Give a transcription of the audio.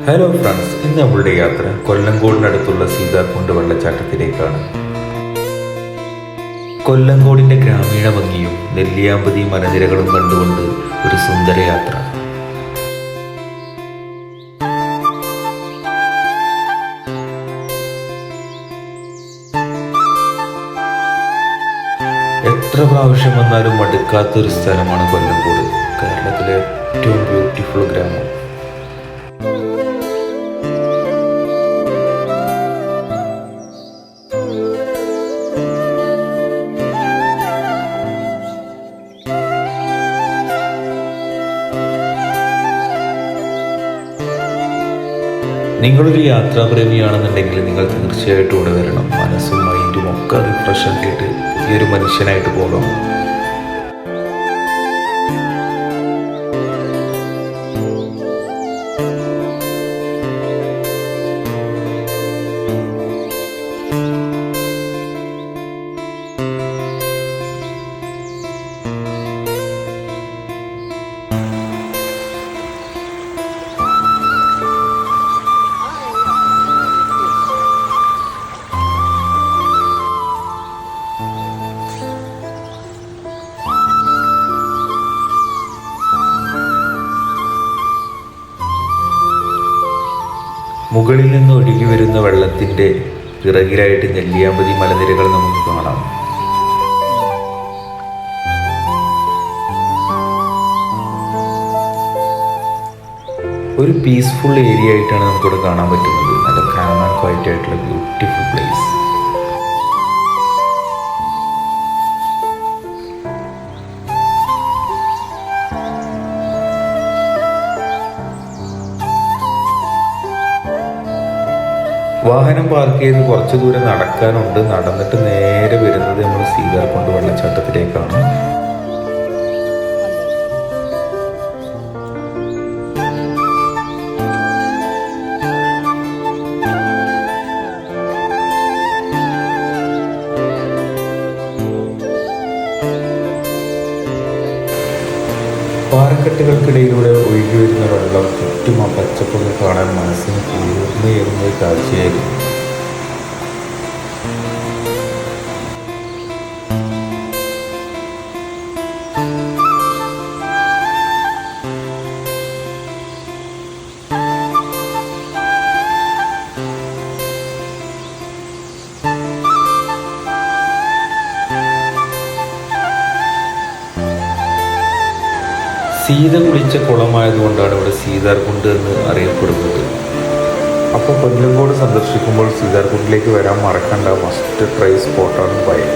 Hello friends, ഇന്ന് നമ്മളുടെ യാത്ര കൊല്ലങ്കോടിനടുത്തുള്ള സീതാർകുണ്ട് വെള്ളച്ചാട്ടത്തിലേക്കാണ്. കൊല്ലങ്കോടിന്റെ ഗ്രാമീണ ഭംഗിയും നെല്ലിയാമ്പതി മലനിരകളും കണ്ടുകൊണ്ട് ഒരു സുന്ദര യാത്ര. എത്ര പ്രാവശ്യം വന്നാലും മടുക്കാത്തൊരു സ്ഥലമാണ് കൊല്ലങ്കോട്. കേരളത്തിലെ ഏറ്റവും ബ്യൂട്ടിഫുൾ ഗ്രാമം. നിങ്ങളൊരു യാത്രാപ്രേമിയാണെന്നുണ്ടെങ്കിൽ നിങ്ങൾ തീർച്ചയായിട്ടും ഇവിടെ വരണം. മനസ്സും മൈൻഡും ഒക്കെ റിഫ്രഷ് ആക്കിയിട്ട് പുതിയൊരു മനുഷ്യനായിട്ട് പോകാം. മുകളിൽ നിന്ന് ഒഴുകി വരുന്ന വെള്ളത്തിൻ്റെ പിറകിലായിട്ട് നെല്ലിയാമ്പതി മലനിരകൾ നമുക്ക് കാണാം. ഒരു പീസ്ഫുൾ ഏരിയ ആയിട്ടാണ് നമുക്കിവിടെ കാണാൻ പറ്റുന്നത്. നല്ല കാം ആൻഡ് ക്വയറ്റ് ആയിട്ടുള്ള ബ്യൂട്ടിഫുൾ പ്ലേസ്. വാഹനം പാർക്ക് ചെയ്ത് കുറച്ച് ദൂരം നടക്കാനുണ്ട്. നടന്നിട്ട് നേരെ വരുന്നത് നമ്മൾ സീതാർകുണ്ട് വെള്ളച്ചാട്ടത്തിലേക്കാണ്. പാറക്കെട്ടുകൾക്കിടയിലൂടെ ഒഴുകി വരുന്ന വെള്ളം ചുറ്റും ആ പച്ചപ്പൊക്കെ കാണാൻ മനസ്സിന് കുളിർമയേറുന്ന കാഴ്ചയായിരുന്നു. സീത കുളിച്ച കുളമായതുകൊണ്ടാണ് ഇവിടെ സീതാർകുണ്ട് എന്ന് അറിയപ്പെടുന്നത്. അപ്പോൾ കൊല്ലങ്കോട് സന്ദർശിക്കുമ്പോൾ സീതാർകുണ്ടിലേക്ക് വരാൻ മറക്കണ്ട, മസ്റ്റ് ട്രൈ സ്പോട്ടാണ് ഭയം.